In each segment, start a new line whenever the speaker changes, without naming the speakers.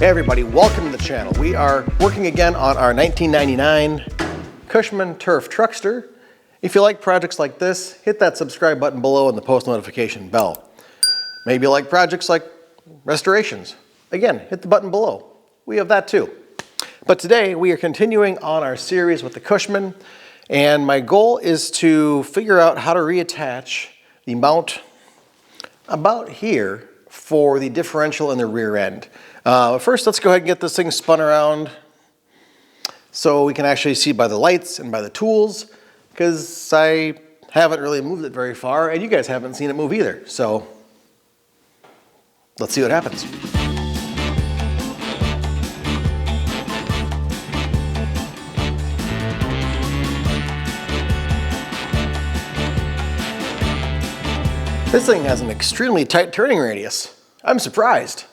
Hey everybody, welcome to the channel. We are working again on our 1999 CUSHMAN Turf Truckster. If you like projects like this, hit that subscribe button below and the post notification bell. Maybe you like projects like restorations. Again, hit the button below. We have that too. But today we are continuing on our series with the CUSHMAN, and my goal is to figure out how to reattach the mount about here for the differential in the rear end. First, let's go ahead and get this thing spun around so we can actually see by the lights and by the tools, because I haven't really moved it very far and you guys haven't seen it move either. So let's see what happens. This thing has an extremely tight turning radius. I'm surprised.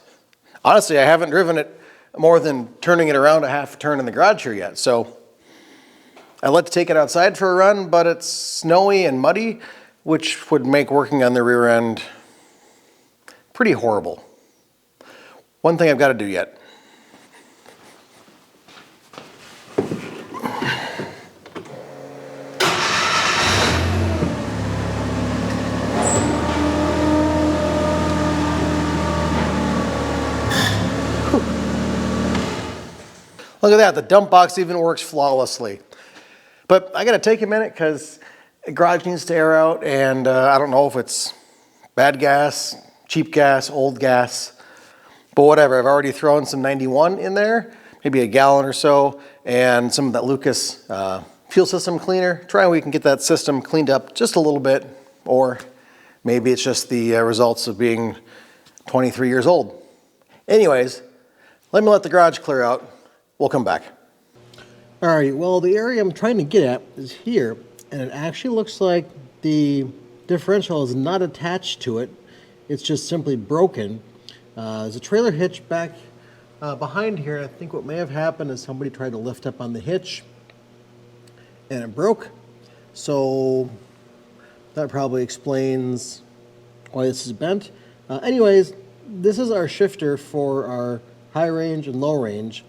Honestly, I haven't driven it more than turning it around a half turn in the garage here yet, so I'd like to take it outside for a run, but it's snowy and muddy, which would make working on the rear end pretty horrible. One thing I've got to do yet. Look at that, the dump box even works flawlessly. But I gotta take a minute because the garage needs to air out, and I don't know if it's bad gas, cheap gas, old gas, but whatever. I've already thrown some 91 in there, maybe a gallon or so, and some of that Lucas fuel system cleaner. Try and we can get that system cleaned up just a little bit, or maybe it's just the results of being 23 years old. Anyways, let me let the garage clear out. We'll come back. All right, well, the area I'm trying to get at is here, and it actually looks like the differential is not attached to it. It's just simply broken. There's a trailer hitch back behind here. I think what may have happened is somebody tried to lift up on the hitch, and it broke. So that probably explains why this is bent. Anyways, this is our shifter for our high range and low range.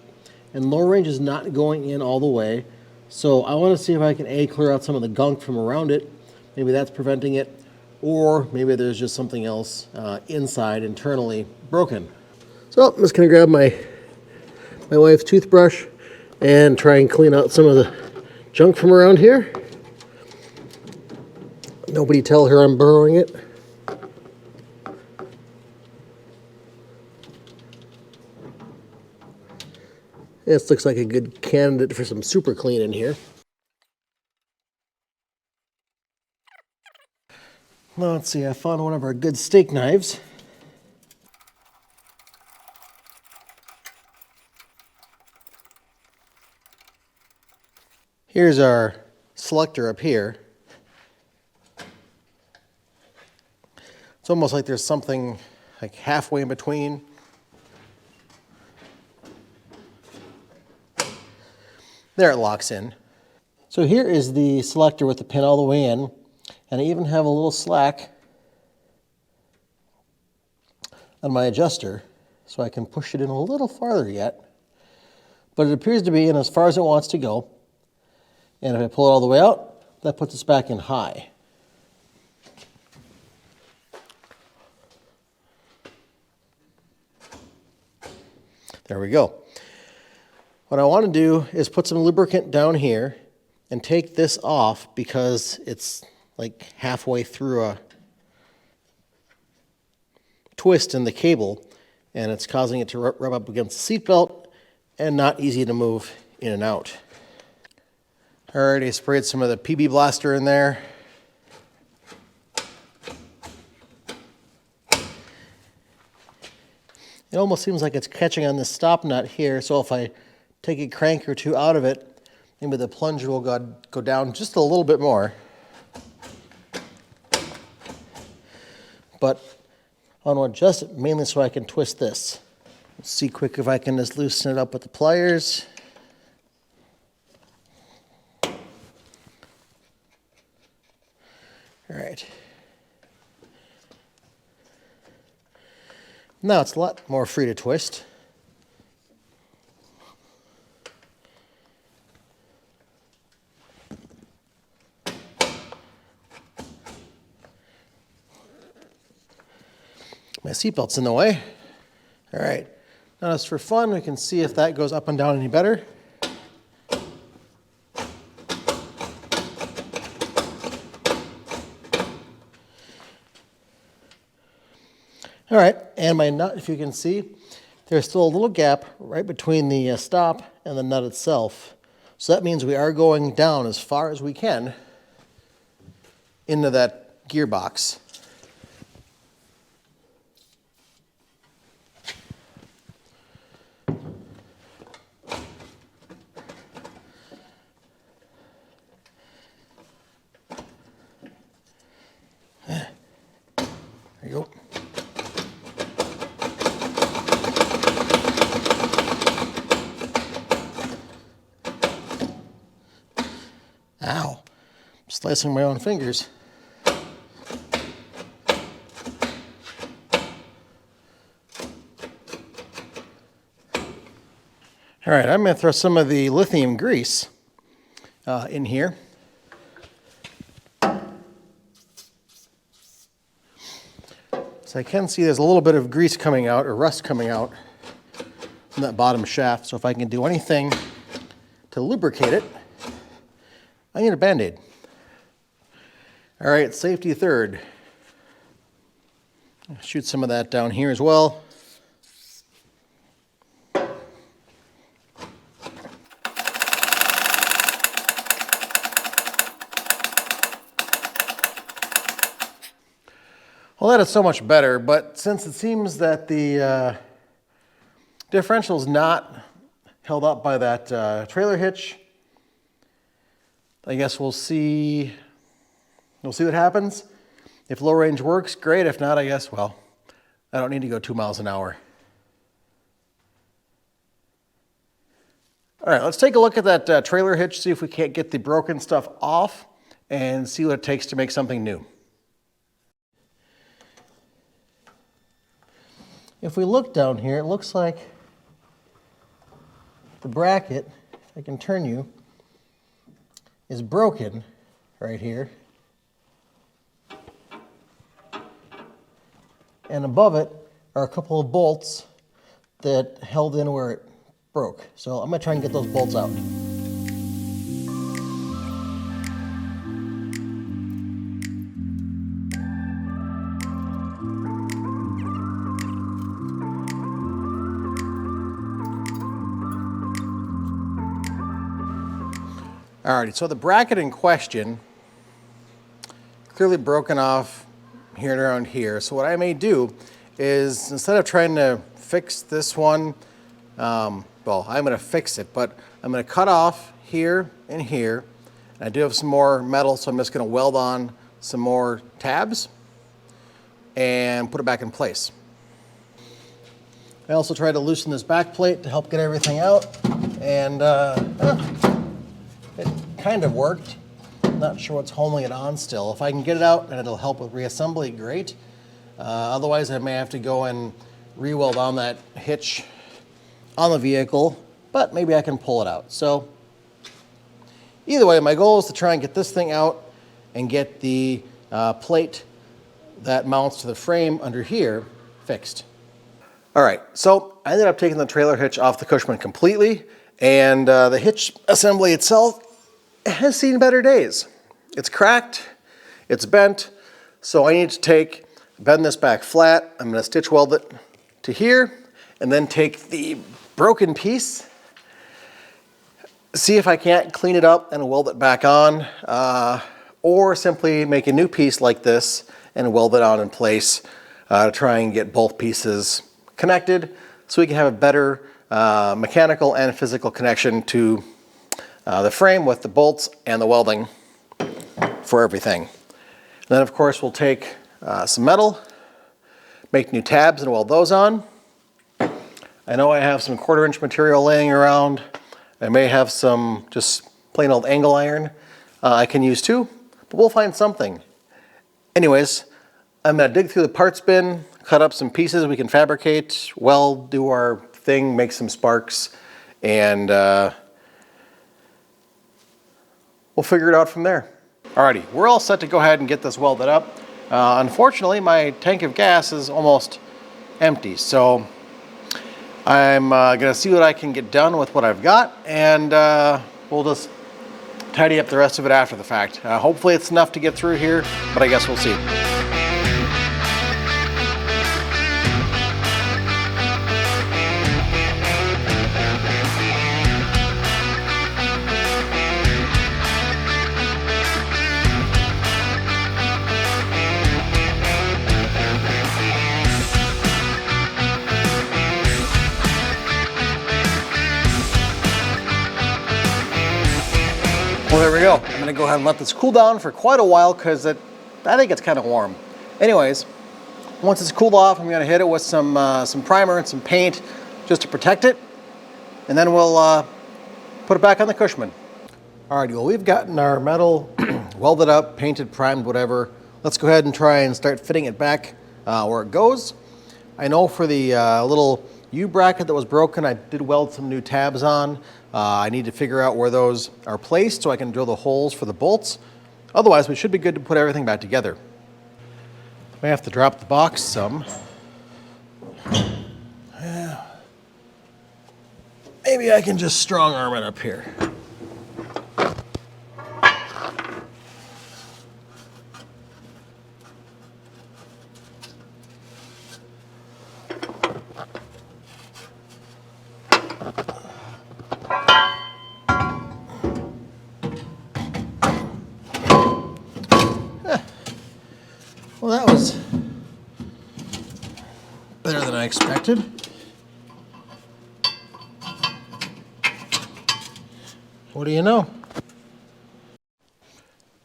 And low range is not going in all the way. So I want to see if I can clear out some of the gunk from around it. Maybe that's preventing it. Or maybe there's just something else inside, internally broken. So I'm just going to grab my wife's toothbrush and try and clean out some of the junk from around here. Nobody tell her I'm borrowing it. This looks like a good candidate for some super clean in here. Well, let's see, I found one of our good steak knives. Here's our selector up here. It's almost like there's something like halfway in between. There it locks in. So here is the selector with the pin all the way in, and I even have a little slack on my adjuster so I can push it in a little farther yet. But it appears to be in as far as it wants to go. And if I pull it all the way out, that puts us back in high. There we go. What I want to do is put some lubricant down here and take this off because it's like halfway through a twist in the cable and it's causing it to rub up against the seat belt and not easy to move in and out. I already sprayed some of the PB Blaster in there. It almost seems like it's catching on this stop nut here, so if I take a crank or two out of it, maybe the plunger will go down just a little bit more. But I want to adjust it mainly so I can twist this. Let's see quick if I can just loosen it up with the pliers. All right. Now it's a lot more free to twist. seatbelt's in the way. All right, now just for fun, we can see if that goes up and down any better. All right, and my nut, if you can see, there's still a little gap right between the stop and the nut itself. So that means we are going down as far as we can into that gearbox. There you go. Ow, I'm slicing my own fingers. All right, I'm going to throw some of the lithium grease in here. So I can see there's a little bit of grease coming out, or rust coming out from that bottom shaft. So if I can do anything to lubricate it, I need a Band-Aid. All right, safety third. Shoot some of that down here as well. Well, that is so much better, but since it seems that the differential is not held up by that trailer hitch, I guess we'll see what happens. If low range works, great. If not, I guess, well, I don't need to go 2 miles an hour. All right, let's take a look at that trailer hitch, see if we can't get the broken stuff off and see what it takes to make something new. If we look down here, it looks like the bracket, if I can turn you, is broken right here. And above it are a couple of bolts that held in where it broke. So I'm going to try and get those bolts out. Alrighty, so the bracket in question clearly broken off here and around here. So what I may do is, instead of trying to fix this one, well, I'm going to fix it, but I'm going to cut off here and here. And I do have some more metal, so I'm just going to weld on some more tabs and put it back in place. I also tried to loosen this back plate to help get everything out, and it kind of worked. Not sure what's holding it on still. If I can get it out and it'll help with reassembly, great. Otherwise, I may have to go and re-weld on that hitch on the vehicle, but maybe I can pull it out. So either way, my goal is to try and get this thing out and get the plate that mounts to the frame under here fixed. All right, so I ended up taking the trailer hitch off the Cushman completely, and the hitch assembly itself has seen better days. It's cracked, it's bent, so I need to bend this back flat. I'm going to stitch weld it to here, and then take the broken piece, see if I can't clean it up and weld it back on, or simply make a new piece like this and weld it on in place to try and get both pieces connected so we can have a better mechanical and physical connection to the frame with the bolts and the welding for everything. And then of course we'll take some metal, make new tabs and weld those on. I know I have some 1/4 inch material laying around. I may have some just plain old angle iron I can use too, but we'll find something. Anyways, I'm gonna dig through the parts bin, cut up some pieces we can fabricate, weld, do our thing, make some sparks, and we'll figure it out from there. Alrighty, we're all set to go ahead and get this welded up. Unfortunately, my tank of gas is almost empty. So I'm gonna see what I can get done with what I've got, and we'll just tidy up the rest of it after the fact. Hopefully it's enough to get through here, but I guess we'll see. Well, there we go. I'm gonna go ahead and let this cool down for quite a while because I think it's kind of warm. Anyways, once it's cooled off, I'm gonna hit it with some primer and some paint just to protect it, and then we'll put it back on the Cushman. Alrighty, well, we've gotten our metal welded up, painted, primed, whatever. Let's go ahead and try and start fitting it back where it goes. I know for the little U-bracket that was broken, I did weld some new tabs on. I need to figure out where those are placed so I can drill the holes for the bolts. Otherwise, we should be good to put everything back together. May have to drop the box some. Yeah. Maybe I can just strong arm it up here. Well, that was better than I expected. What do you know?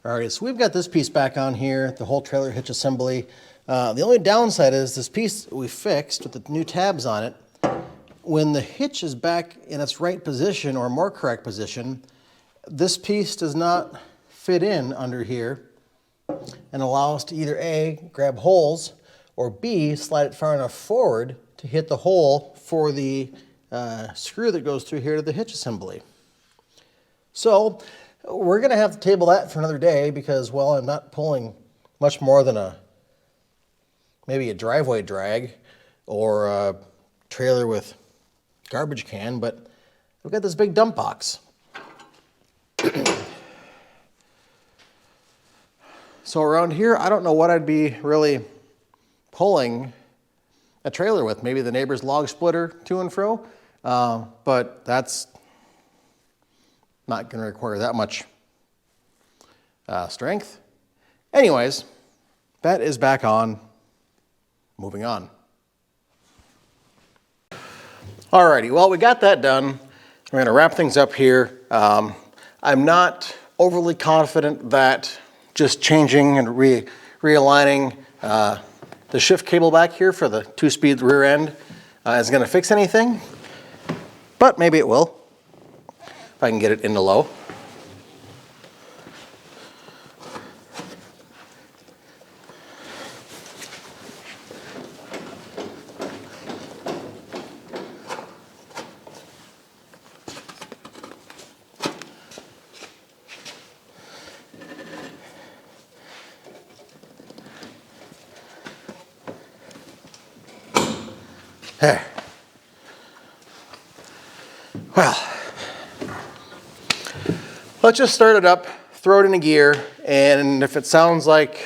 Alright, so we've got this piece back on here, the whole trailer hitch assembly. The only downside is this piece we fixed with the new tabs on it. When the hitch is back in its right position, or more correct position, this piece does not fit in under here and allow us to either A, grab holes, or B, slide it far enough forward to hit the hole for the screw that goes through here to the hitch assembly. So we're gonna have to table that for another day because, well, I'm not pulling much more than maybe a driveway drag or a trailer with garbage can, but I've got this big dump box. So around here, I don't know what I'd be really pulling a trailer with. Maybe the neighbor's log splitter to and fro, but that's not going to require that much strength. Anyways, that is back on. Moving on. Alrighty, well, we got that done. We're going to wrap things up here. I'm not overly confident that just changing and realigning the shift cable back here for the 2-speed rear end is going to fix anything, but maybe it will if I can get it into low. There. Well, let's just start it up, throw it in a gear, and if it sounds like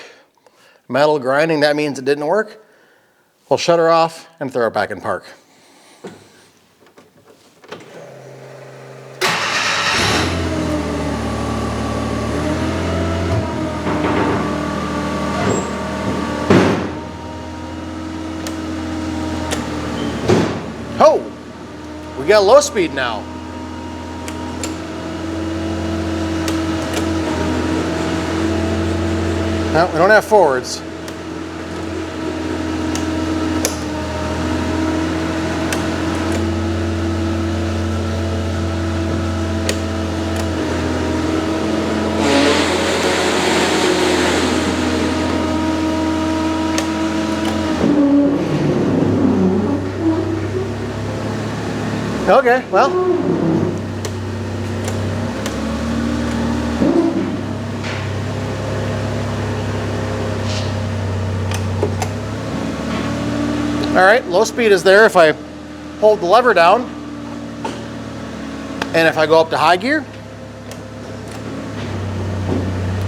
metal grinding, that means it didn't work. We'll shut her off and throw it back in park. Oh, we got low speed now. No, we don't have forwards. Okay, well. All right, low speed is there if I hold the lever down. And if I go up to high gear,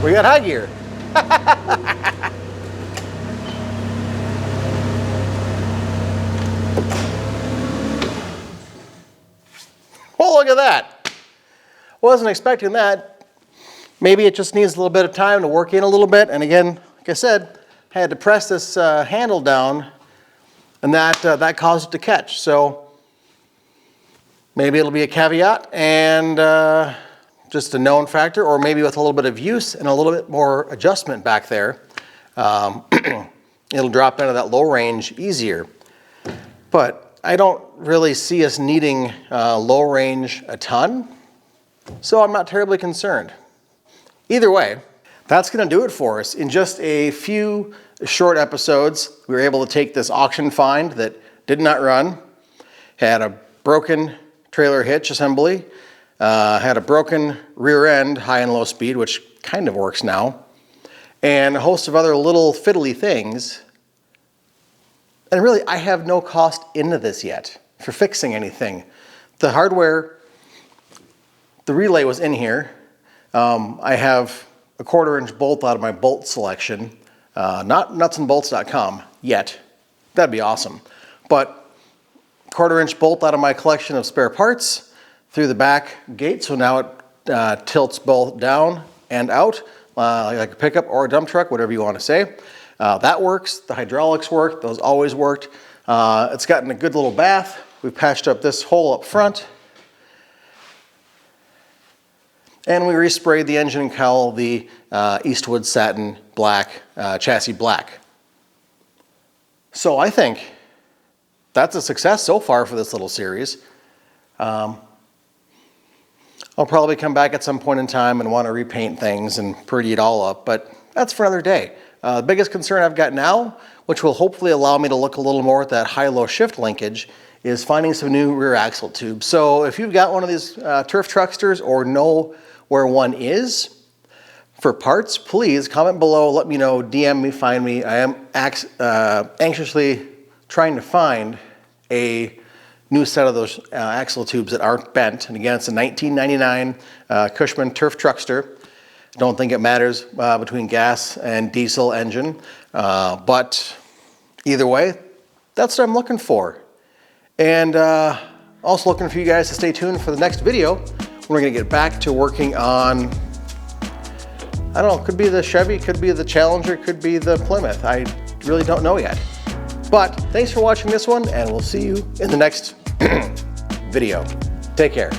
we got high gear. Well, look at that. Wasn't expecting that. Maybe it just needs a little bit of time to work in a little bit. And again, like I said, I had to press this handle down, and that caused it to catch. So maybe it'll be a caveat and just a known factor, or maybe with a little bit of use and a little bit more adjustment back there, it'll drop into that low range easier. But I don't really see us needing low range a ton, so I'm not terribly concerned. Either way, that's going to do it for us. In just a few short episodes, we were able to take this auction find that did not run, had a broken trailer hitch assembly, had a broken rear end, high and low speed, which kind of works now, and a host of other little fiddly things. And really, I have no cost into this yet for fixing anything. The hardware, the relay was in here. I have a 1/4-inch bolt out of my bolt selection, not nutsandbolts.com yet. That'd be awesome. But 1/4-inch bolt out of my collection of spare parts through the back gate, so now it tilts both down and out, like a pickup or a dump truck, whatever you want to say. That works. The hydraulics work. Those always worked. It's gotten a good little bath. We've patched up this hole up front. And we resprayed the engine and cowl the Eastwood satin black, chassis black. So I think that's a success so far for this little series. I'll probably come back at some point in time and want to repaint things and pretty it all up, but that's for another day. The biggest concern I've got now, which will hopefully allow me to look a little more at that high-low shift linkage, is finding some new rear axle tubes. So if you've got one of these turf trucksters or know where one is for parts, please comment below, let me know, DM me, find me. I am anxiously trying to find a new set of those axle tubes that aren't bent. And again, it's a 1999 CUSHMAN turf truckster. Don't think it matters between gas and diesel engine, but either way, that's what I'm looking for. And also looking for you guys to stay tuned for the next video. We're gonna get back to working on, I don't know, could be the Chevy, could be the Challenger, could be the Plymouth. I really don't know yet. But thanks for watching this one, and we'll see you in the next video. Take care.